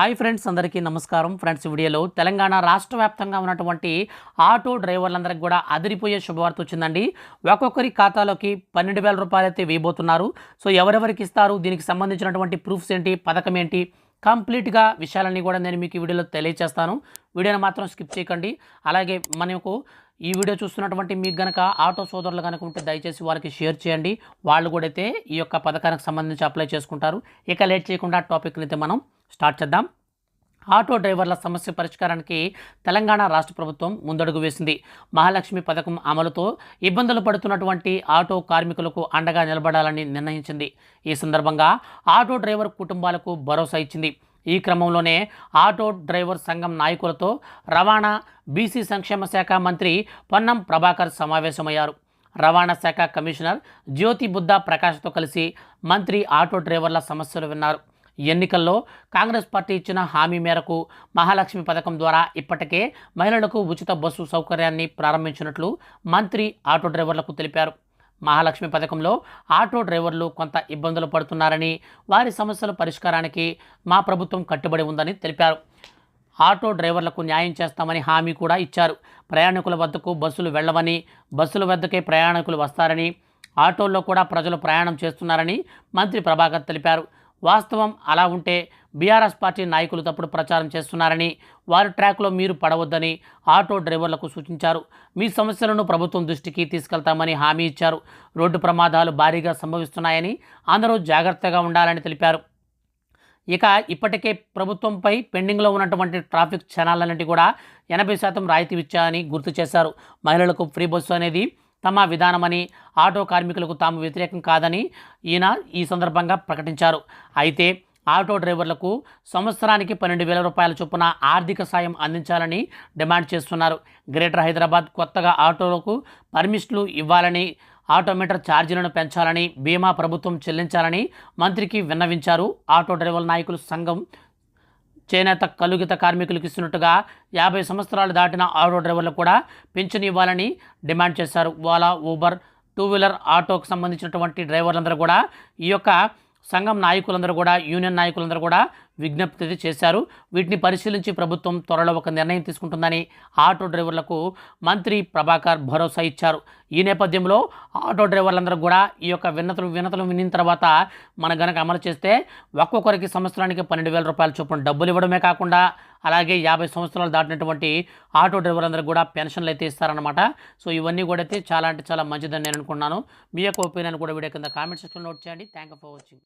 Hi friends, అందరికీ నమస్కారం. Friends, వీడియోలో తెలంగాణ రాష్ట్ర వ్యాప్తంగా ఉన్నటువంటి ఆటో డ్రైవర్లందరికీ కూడా అదిరిపోయే శుభవార్త వచ్చిందండి. ఒక్కొక్కరి ఖాతాలోకి 12,000 రూపాయలు అయితే వేయబోతున్నారు. సో ఎవరెవరికి ఇస్తారు, దీనికి సంబంధించినటువంటి ప్రూఫ్స్ ఏంటి, పథకం ఏంటి, కంప్లీట్గా విషయాలన్నీ కూడా నేను మీకు ఈ వీడియోలో తెలియజేస్తాను. వీడియోని మాత్రం స్కిప్ చేయకండి. అలాగే మనకు ఈ వీడియో చూస్తున్నటువంటి మీకు గనక ఆటో సోదరులు కనుక ఉంటే దయచేసి వారికి షేర్ చేయండి. వాళ్ళు కూడా అయితే ఈ యొక్క పథకానికి సంబంధించి అప్లై చేసుకుంటారు. ఇక లేట్ చేయకుండా టాపిక్ని అయితే మనం స్టార్ట్ చేద్దాం. ఆటో డ్రైవర్ల సమస్య పరిష్కారానికి తెలంగాణ రాష్ట్ర ప్రభుత్వం ముందడుగు వేసింది. మహాలక్ష్మి పథకం అమలుతో ఇబ్బందులు పడుతున్నటువంటి ఆటో కార్మికులకు అండగా నిలబడాలని నిర్ణయించింది. ఈ సందర్భంగా ఆటో డ్రైవర్ కుటుంబాలకు భరోసా ఇచ్చింది. ఈ క్రమంలోనే ఆటో డ్రైవర్ సంఘం నాయకులతో రవాణా, బీసీ సంక్షేమ శాఖ మంత్రి పొన్నం ప్రభాకర్ సమావేశమయ్యారు. రవాణా శాఖ కమిషనర్ జ్యోతి బుద్ధా ప్రకాష్తో కలిసి మంత్రి ఆటో డ్రైవర్ల సమస్యలు విన్నారు. ఎన్నికల్లో కాంగ్రెస్ పార్టీ ఇచ్చిన హామీ మేరకు మహాలక్ష్మి పథకం ద్వారా ఇప్పటికే మహిళలకు ఉచిత బస్సు సౌకర్యాన్ని ప్రారంభించినట్లు మంత్రి ఆటో డ్రైవర్లకు తెలిపారు. మహాలక్ష్మి పథకంలో ఆటో డ్రైవర్లు కొంత ఇబ్బందులు పడుతున్నారని, వారి సమస్యల పరిష్కారానికి మా ప్రభుత్వం కట్టుబడి ఉందని తెలిపారు. ఆటో డ్రైవర్లకు న్యాయం చేస్తామని హామీ కూడా ఇచ్చారు. ప్రయాణికుల వద్దకు బస్సులు వెళ్ళవని, బస్సుల వద్దకే ప్రయాణికులు వస్తారని, ఆటోల్లో కూడా ప్రజలు ప్రయాణం చేస్తున్నారని మంత్రి ప్రభాకర్ తెలిపారు. వాస్తవం అలా ఉంటే బీఆర్ఎస్ పార్టీ నాయకులు తప్పుడు ప్రచారం చేస్తున్నారని, వారి ట్రాక్లో మీరు పడవద్దని ఆటో డ్రైవర్లకు సూచించారు. మీ సమస్యలను ప్రభుత్వం దృష్టికి తీసుకెళ్తామని హామీ ఇచ్చారు. రోడ్డు ప్రమాదాలు భారీగా సంభవిస్తున్నాయని, అందరూ జాగ్రత్తగా ఉండాలని తెలిపారు. ఇక ఇప్పటికే ప్రభుత్వంపై పెండింగ్లో ఉన్నటువంటి ట్రాఫిక్ ఛానళ్ళన్నింటి కూడా 80% రాయితీ ఇచ్చారని గుర్తు చేశారు. మహిళలకు ఫ్రీ బస్సు అనేది తమ విధానమని, ఆటో కార్మికులకు తాము వ్యతిరేకం కాదని ఈయన ఈ సందర్భంగా ప్రకటించారు. అయితే ఆటో డ్రైవర్లకు సంవత్సరానికి 12,000 రూపాయల చొప్పున ఆర్థిక సాయం అందించాలని డిమాండ్ చేస్తున్నారు. గ్రేటర్ హైదరాబాద్ కొత్తగా ఆటోలకు పర్మిషన్లు ఇవ్వాలని, ఆటోమీటర్ ఛార్జీలను పెంచాలని, బీమా ప్రభుత్వం చెల్లించాలని మంత్రికి విన్నవించారు. ఆటో డ్రైవర్ల నాయకులు సంఘం చేనేత కలుగిత కార్మికులకు ఇస్తున్నట్టుగా 50 సంవత్సరాలు దాటిన ఆటో డ్రైవర్లకు కూడా పింఛన్ ఇవ్వాలని డిమాండ్ చేశారు. ఓలా, ఊబర్, టూ వీలర్ ఆటోకు సంబంధించినటువంటి డ్రైవర్లందరూ కూడా ఈ యొక్క సంఘం నాయకులందరూ కూడా, యూనియన్ నాయకులందరూ కూడా విజ్ఞప్తి చేశారు. వీటిని పరిశీలించి ప్రభుత్వం త్వరలో ఒక నిర్ణయం తీసుకుంటుందని ఆటో డ్రైవర్లకు మంత్రి ప్రభాకర్ భరోసా ఇచ్చారు. ఈ నేపథ్యంలో ఆటో డ్రైవర్లందరూ కూడా ఈ యొక్క వినతులు విన్న తర్వాత మన గనక అమలు చేస్తే ఒక్కొక్కరికి సంవత్సరానికి 12,000 రూపాయల చొప్పున డబ్బులు ఇవ్వడమే కాకుండా, అలాగే 50 సంవత్సరాలు దాటినటువంటి ఆటో డ్రైవర్లందరూ కూడా పెన్షన్లు అయితే ఇస్తారనమాట. సో ఇవన్నీ కూడా అయితే చాలా అంటే చాలా మంచిదని నేను అనుకున్నాను. మీ యొక్క ఒపీనియన్ కూడా వీడియో కింద కామెంట్ సెక్షన్లో నోట్ చేయండి. Thank you for watching.